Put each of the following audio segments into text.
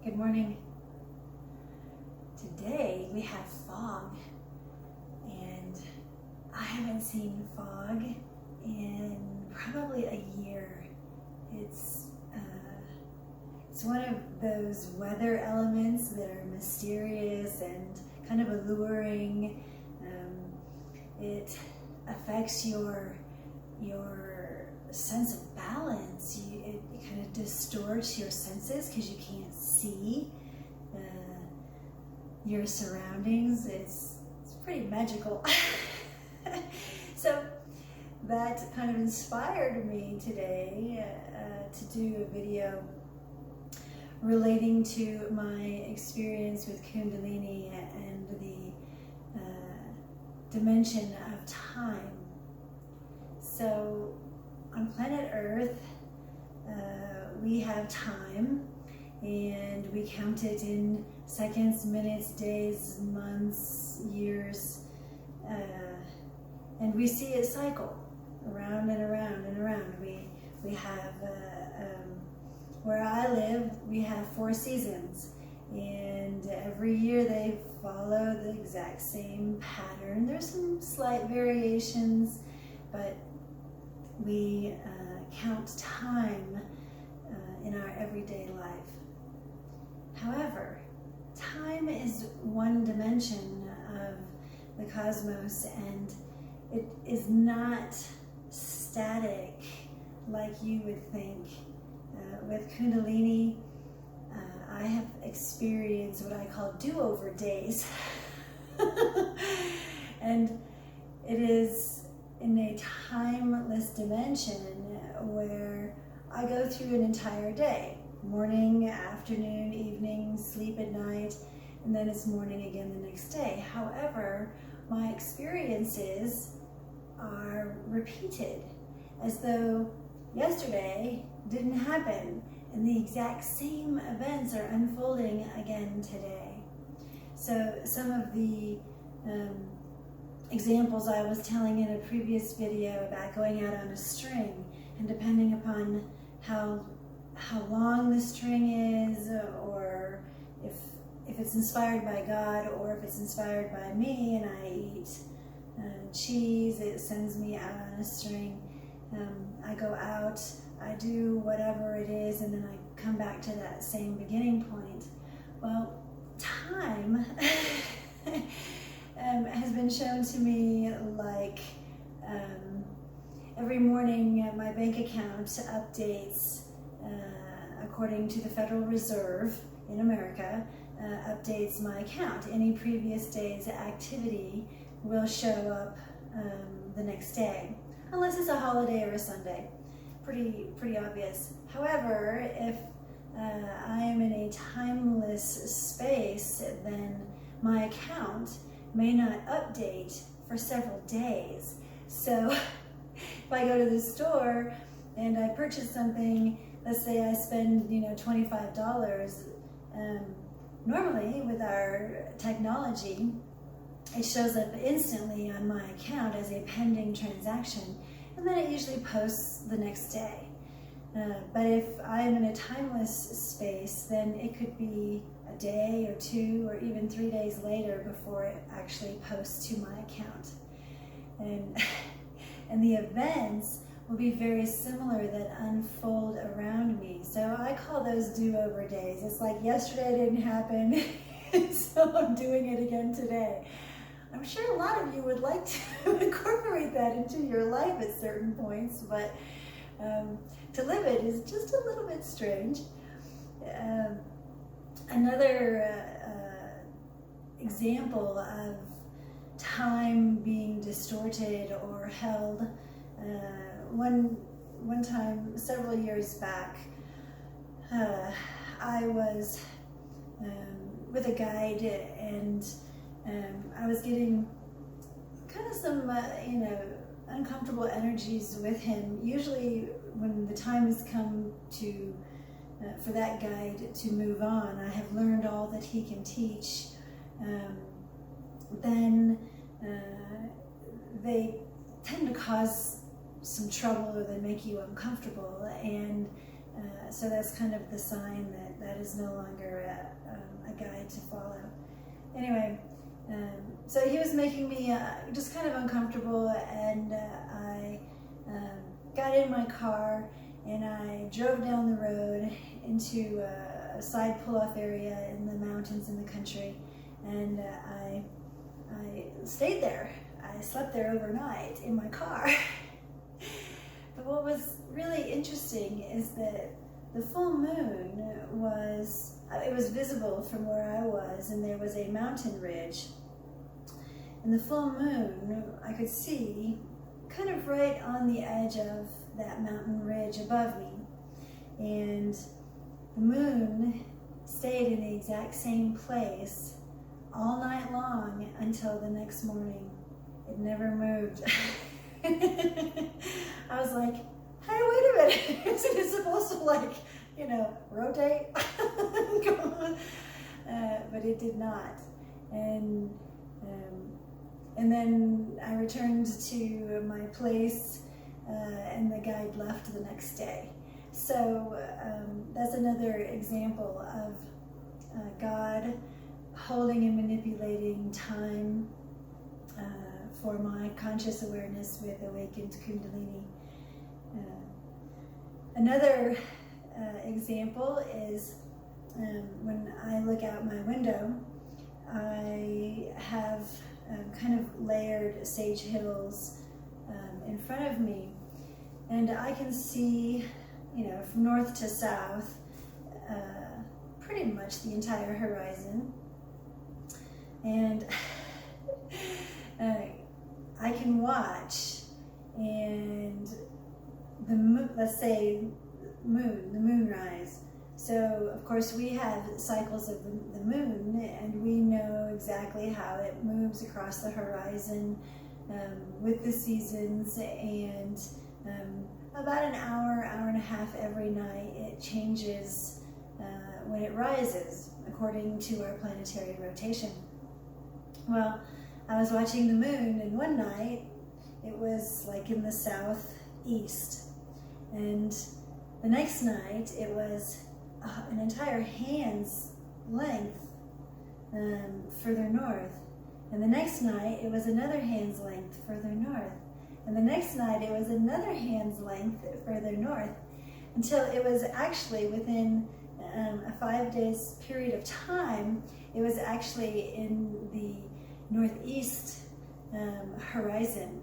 Good morning. Today we have fog, and I haven't seen fog in probably a year. It's one of those weather elements that are mysterious and kind of alluring. It affects your sense of balance. It kind of distorts your senses because you can't see your surroundings. It's pretty magical. So that kind of inspired me today to do a video relating to my experience with Kundalini and the dimension of time. So on planet Earth, we have time, and we count it in seconds, minutes, days, months, years, and we see it cycle around and around and around. We have, where I live, we have 4 seasons, and every year they follow the exact same pattern. There's some slight variations, but we count time in our everyday life. However, time is one dimension of the cosmos, and it is not static like you would think. With Kundalini, I have experienced what I call do-over days. And it is in a timeless dimension where I go through an entire day. Morning, afternoon, evening, sleep at night, and then it's morning again the next day. However, my experiences are repeated, as though yesterday didn't happen, and the exact same events are unfolding again today. So some of the examples I was telling in a previous video about going out on a string, and depending upon how long the string is, or if it's inspired by God or if it's inspired by me, and I eat cheese, it sends me out on a string. I go out, I do whatever it is, and then I come back to that same beginning point. Well, time has been shown to me like every morning my bank account updates according to the Federal Reserve in America, updates my account. Any previous day's activity will show up the next day, unless it's a holiday or a Sunday. Pretty obvious. However, if I am in a timeless space, then my account may not update for several days. So if I go to the store and I purchase something, let's say I spend $25, normally with our technology, it shows up instantly on my account as a pending transaction, and then it usually posts the next day. But if I'm in a timeless space, then it could be a day or 2 or even 3 days later before it actually posts to my account. And the events will be very similar that unfold around me. So I call those do-over days. It's like yesterday didn't happen, so I'm doing it again today. I'm sure a lot of you would like to incorporate that into your life at certain points, but to live it is just a little bit strange. Another example of time being distorted or held, one time several years back, I was with a guide, and I was getting kind of some uncomfortable energies with him. Usually when the time has come to for that guide to move on, I have learned all that he can teach, then they tend to cause some trouble, or they make you uncomfortable. And So that's kind of the sign that that is no longer a guide to follow. Anyway, so he was making me just kind of uncomfortable, and I got in my car and I drove down the road into a side pull-off area in the mountains in the country, and I stayed there. I slept there overnight in my car. But what was really interesting is that the full moon was visible from where I was, and there was a mountain ridge. And the full moon I could see kind of right on the edge of that mountain ridge above me. And the moon stayed in the exact same place all night long until the next morning. It never moved. I was like, hey, wait a minute, isn't it supposed to, like, you know, rotate? But it did not. And then I returned to my place, and the guide left the next day. So that's another example of God holding and manipulating time for my conscious awareness with awakened Kundalini. Another example is when I look out my window, I have kind of layered sage hills in front of me, and I can see, you know, from north to south, pretty much the entire horizon. And I can watch, and the moon, let's say the moonrise. So of course we have cycles of the moon, and we know exactly how it moves across the horizon with the seasons, and about an hour and a half every night it changes when it rises according to our planetary rotation. Well, I was watching the moon, and one night it was like in the southeast, and the next night it was an entire hand's length further north, and the next night it was another hand's length further north, and the next night it was another hand's length further north, until it was actually within a 5 days period of time, it was actually in the northeast horizon.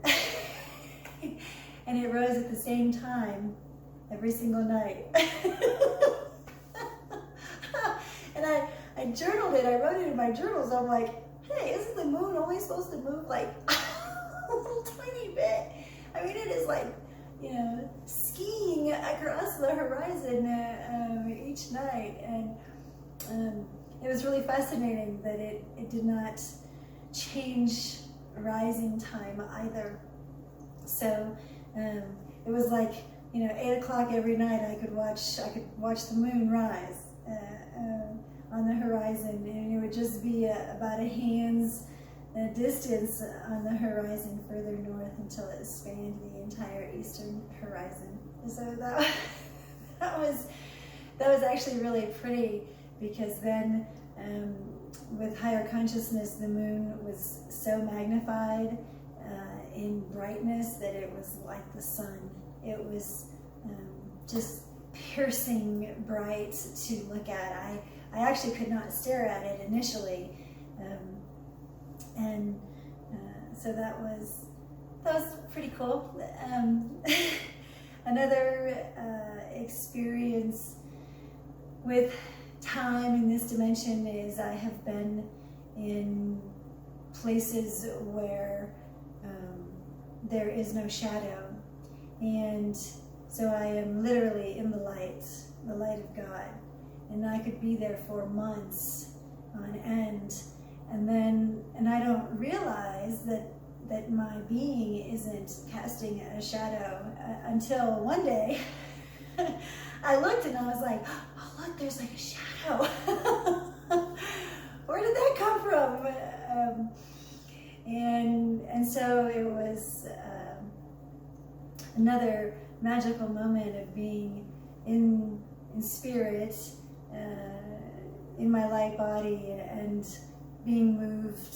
And it rose at the same time every single night. And I journaled it, I wrote it in my journals. I'm like, hey, isn't the moon only supposed to move like a little tiny bit? I mean, it is like, you know, skiing across the horizon each night. And it was really fascinating that it did not change rising time either. So it was like, you know, 8 o'clock every night I could watch the moon rise on the horizon, and it would just be about a hand's distance on the horizon further north until it spanned the entire eastern horizon. So that was actually really pretty, because then with higher consciousness, the moon was so magnified in brightness that it was like the sun. It was just piercing bright to look at. I actually could not stare at it initially, and so that was pretty cool. Another experience with time in this dimension is I have been in places where there is no shadow, and so I am literally in the light of God, and I could be there for months on end, and I don't realize that my being isn't casting a shadow until one day I looked and I was like, oh look, there's like a shadow. Where did that come from? And so it was another magical moment of being in in spirit, in my light body, and being moved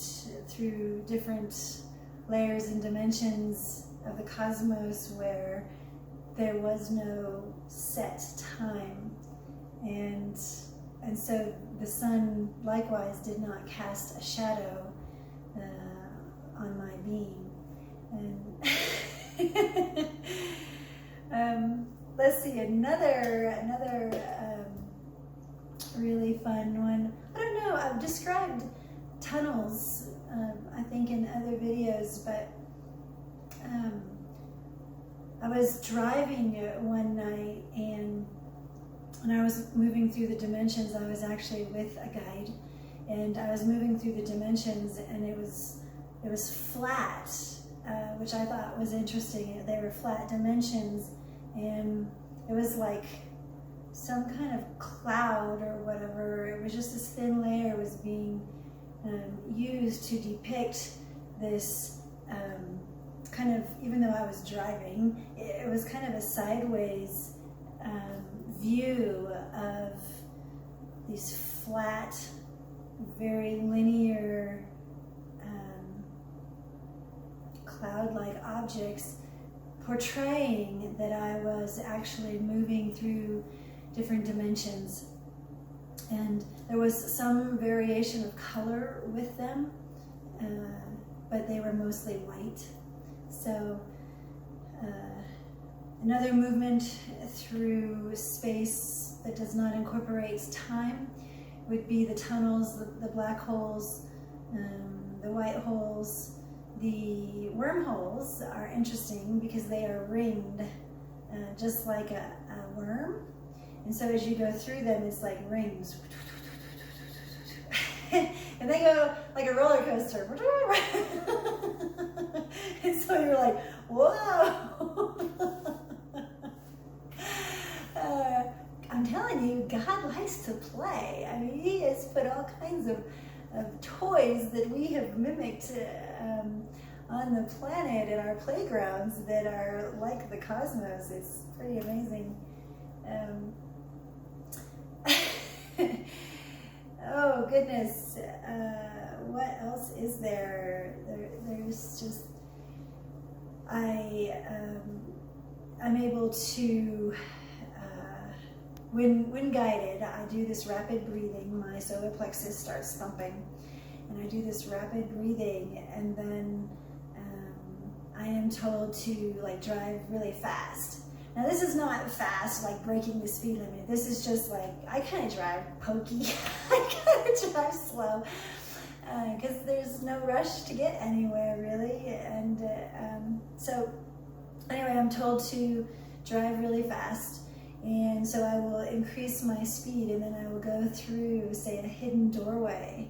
through different layers and dimensions of the cosmos where there was no set time. And so the sun likewise did not cast a shadow on my being. And let's see, another really fun one. I don't know, I've described tunnels, I think, in other videos, but I was driving one night, and when I was moving through the dimensions, I was actually with a guide, and I was moving through the dimensions, and it was flat, which I thought was interesting. They were flat dimensions, and it was like some kind of cloud or whatever. It was just this thin layer was being used to depict this kind of, even though I was driving, it was kind of a sideways view of these flat, very linear cloud-like objects, portraying that I was actually moving through different dimensions. And there was some variation of color with them, but they were mostly white. So another movement through space that does not incorporate time would be the tunnels, the black holes, the white holes. The wormholes are interesting because they are ringed, just like a worm. And so as you go through them, it's like rings. And they go like a roller coaster. And so you're like, whoa. I'm telling you, God likes to play. I mean, He has put all kinds of toys that we have mimicked on the planet in our playgrounds that are like the cosmos. It's pretty amazing. Oh goodness, what else is there? There's just, I'm able to, when guided, I do this rapid breathing. My solar plexus starts thumping, and I do this rapid breathing, and then I am told to like drive really fast. Now this is not fast, like breaking the speed limit. This is just like, I kind of drive pokey. I kind of drive slow because there's no rush to get anywhere really. And so anyway, I'm told to drive really fast. And so I will increase my speed, and then I will go through, say, a hidden doorway.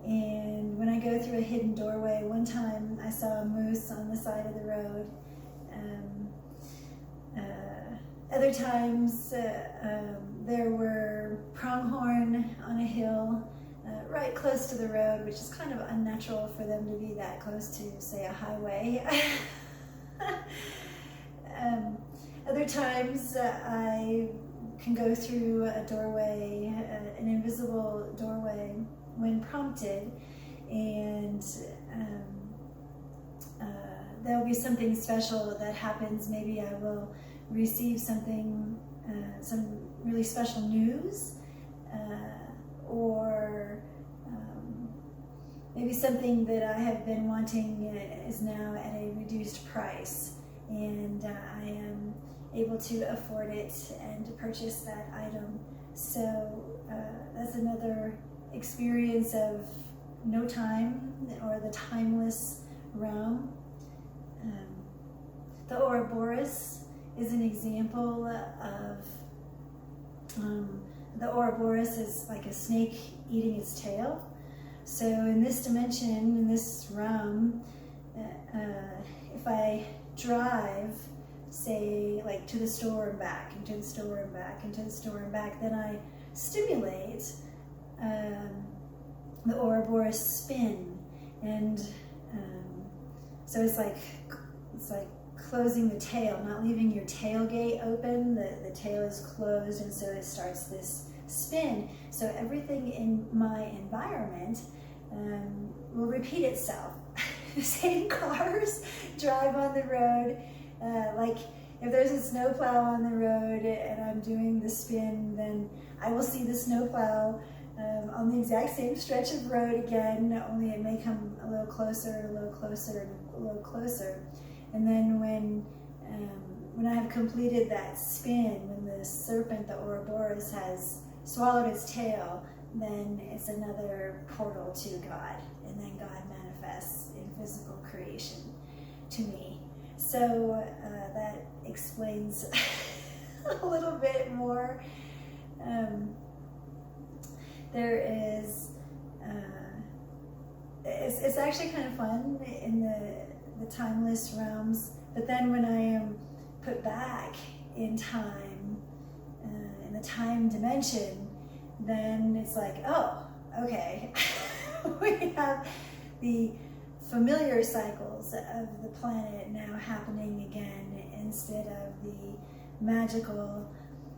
And when I go through a hidden doorway, one time I saw a moose on the side of the road. Other times there were pronghorn on a hill right close to the road, which is kind of unnatural for them to be that close to, say, a highway. Other times I can go through a doorway, an invisible doorway, when prompted, and there'll be something special that happens. Maybe I will receive something, some really special news, or maybe something that I have been wanting is now at a reduced price, and I am able to afford it and to purchase that item. So that's another experience of no time, or the timeless realm. The Ouroboros is an example of, the Ouroboros is like a snake eating its tail. So in this dimension, in this realm, if I drive, say, like to the store and back, and to the store and back, and to the store and back, then I stimulate the Ouroboros spin. And so it's like closing the tail, not leaving your tailgate open. The tail is closed, and so it starts this spin. So everything in my environment will repeat itself. The same cars drive on the road. Like if there's a snowplow on the road and I'm doing the spin, then I will see the snowplow on the exact same stretch of road again, only it may come a little closer and a little closer and a little closer. And then when I have completed that spin, when the serpent, the Ouroboros, has swallowed its tail, then it's another portal to God, and then God manifests in physical creation to me. So that explains a little bit more. There is, it's actually kind of fun in the timeless realms, but then when I am put back in time, in the time dimension, then it's like, oh, okay, we have the familiar cycles of the planet now happening again, instead of the magical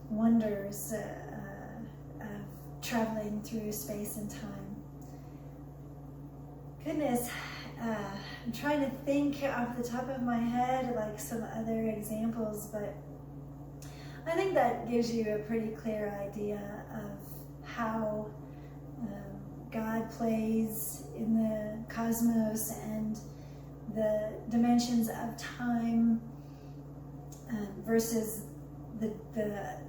wonders of traveling through space and time. Goodness, I'm trying to think off the top of my head like some other examples, but I think that gives you a pretty clear idea of how God plays in the cosmos and the dimensions of time versus the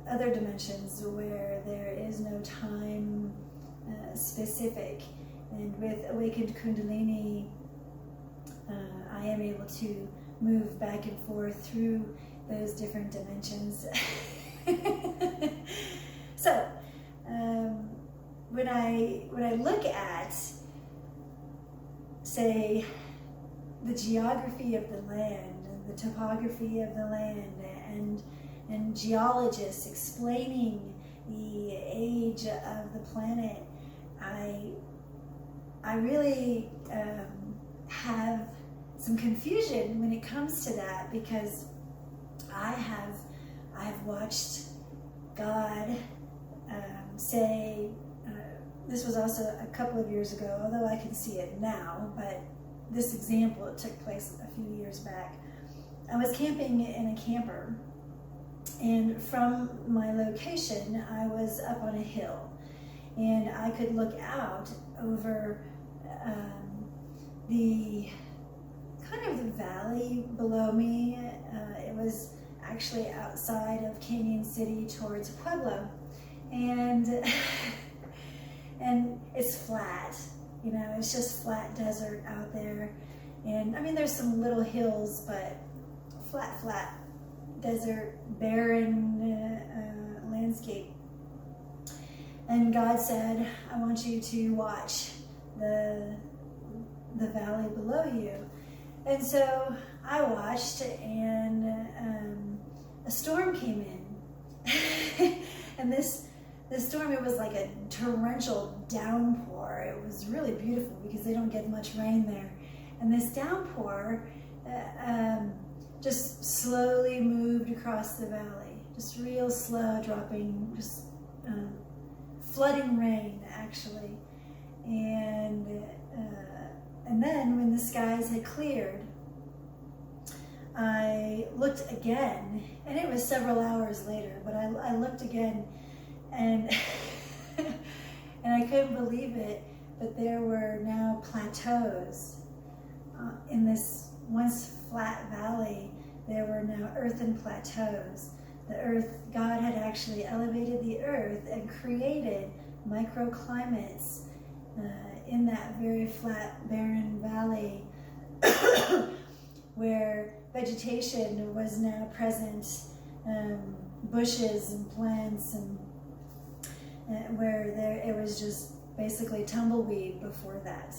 other dimensions where there is no time specific. And with awakened Kundalini, I am able to move back and forth through those different dimensions. So, when I look at, say, the geography of the land, the topography of the land, and geologists explaining the age of the planet, I really have some confusion when it comes to that, because I've watched God say, this was also a couple of years ago, although I can see it now, but this example, it took place a few years back. I was camping in a camper, and from my location, I was up on a hill, and I could look out over the kind of the valley below me. It was actually outside of Canyon City towards Pueblo, and and it's flat, you know, it's just flat desert out there. And I mean, there's some little hills, but flat desert, barren landscape. And God said, I want you to watch the valley below you. And so I watched, and a storm came in. And this storm, it was like a torrential downpour. It was really beautiful because they don't get much rain there. And this downpour just slowly moved across the valley, just real slow, dropping, just flooding rain, actually. And then when the skies had cleared, I looked again, and it was several hours later, but I looked again, and and I couldn't believe it, but there were now plateaus in this once flat valley. There were now earthen plateaus. The earth, God had actually elevated the earth and created microclimates in that very flat, barren valley where vegetation was now present, bushes and plants, and where it was just basically tumbleweed before that.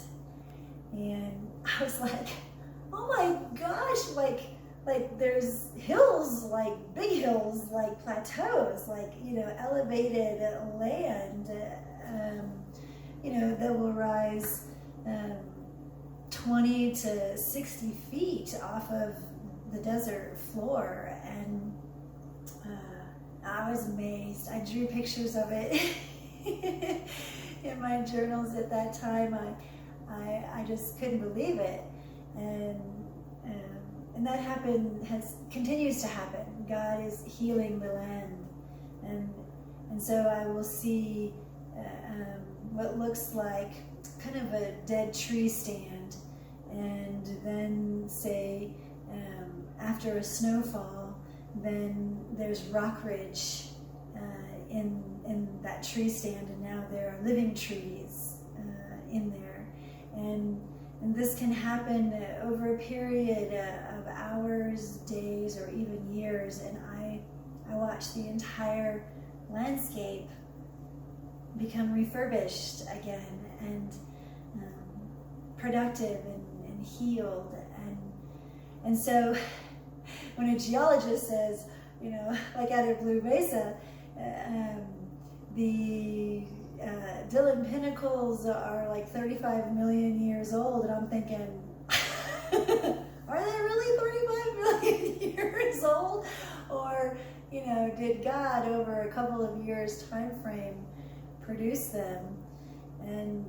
And I was like, oh my gosh, like there's hills, like big hills, like plateaus, like, you know, elevated land, you know, that will rise 20 to 60 feet off of the desert floor, and I was amazed. I drew pictures of it in my journals at that time. I just couldn't believe it, and that continues to happen. God is healing the land, and so I will see what looks like kind of a dead tree stand, and then say after a snowfall, then there's rock ridge in that tree stand, and now there are living trees in there, and this can happen over a period of hours, days, or even years, and I watch the entire landscape become refurbished again, and productive and healed, and so when a geologist says, like out at Blue Mesa, the Dillon Pinnacles are like 35 million years old, and I'm thinking, are they really 35 million years old? Or, did God over a couple of years time frame produce them? And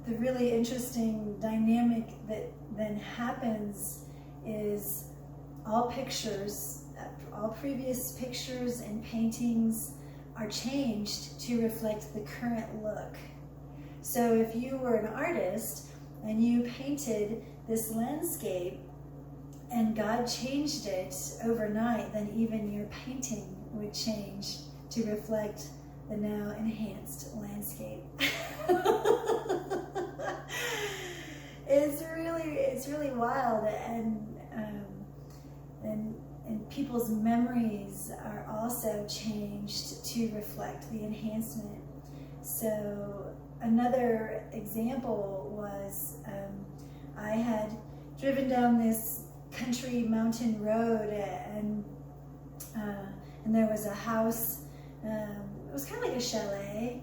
the really interesting dynamic that then happens is all previous pictures and paintings are changed to reflect the current look. So if you were an artist and you painted this landscape and God changed it overnight, then even your painting would change to reflect the now enhanced landscape. It's really wild, and people's memories are also changed to reflect the enhancement. So another example was I had driven down this country mountain road, and there was a house. It was kind of like a chalet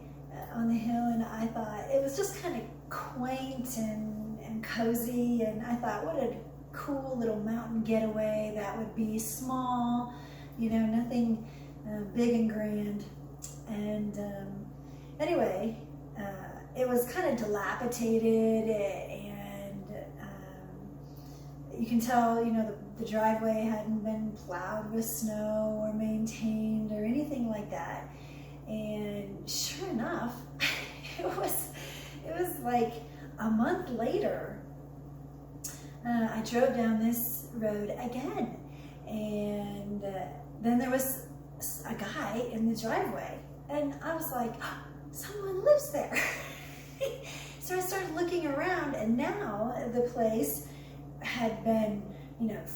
on the hill, and I thought it was just kind of quaint and cozy, and I thought, what a cool little mountain getaway that would be. Small, nothing big and grand. And anyway, it was kind of dilapidated, and you can tell, the driveway hadn't been plowed with snow or maintained or anything like that. And sure enough, it was like a month later, I drove down this road again, and then there was a guy in the driveway, and I was like, oh, someone lives there. So I started looking around, and now the place had been,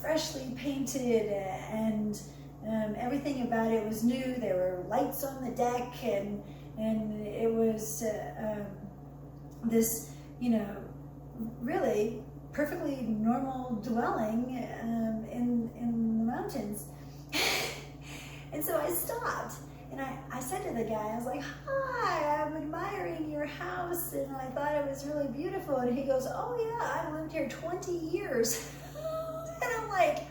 freshly painted, and everything about it was new. There were lights on the deck, and it was this, really perfectly normal dwelling in the mountains. And so I stopped, and I said to the guy, I was like, hi, I'm admiring your house, and I thought it was really beautiful. And he goes, oh yeah, I've lived here 20 years. And I'm like,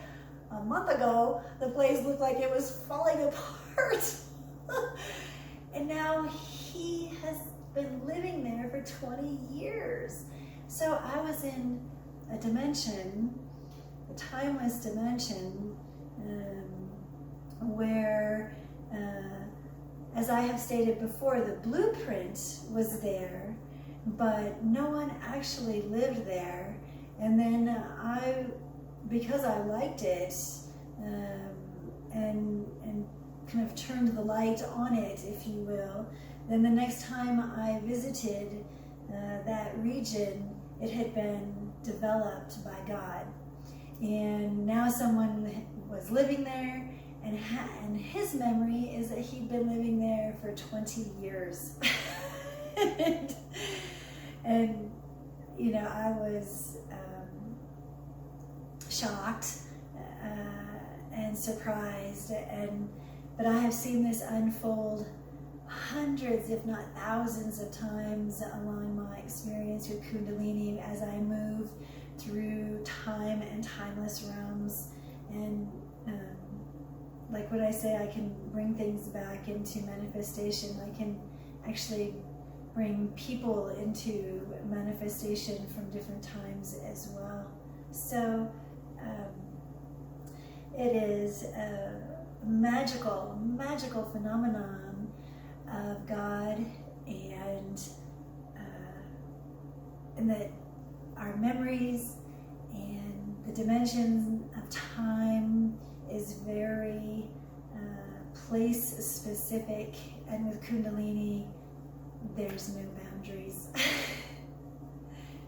a month ago, the place looked like it was falling apart. And now he has been living there for 20 years. So I was in a dimension, a timeless dimension, where, as I have stated before, the blueprint was there, but no one actually lived there. And then because I liked it, and kind of turned the light on it, if you will, then the next time I visited that region, it had been developed by God. And now someone was living there, and his memory is that he'd been living there for 20 years. and I was shocked and surprised, but I have seen this unfold hundreds, if not thousands of times along my experience with Kundalini as I move through time and timeless realms. And like what I say, I can bring things back into manifestation. I can actually bring people into manifestation from different times as well. So it is a magical phenomenon of God, and that our memories and the dimension of time is very place specific, and with Kundalini there's no boundaries.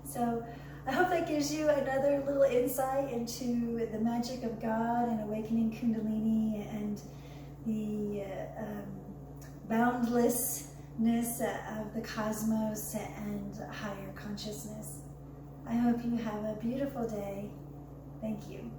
So I hope that gives you another little insight into the magic of God and awakening Kundalini and the boundlessness of the cosmos and higher consciousness. I hope you have a beautiful day. Thank you.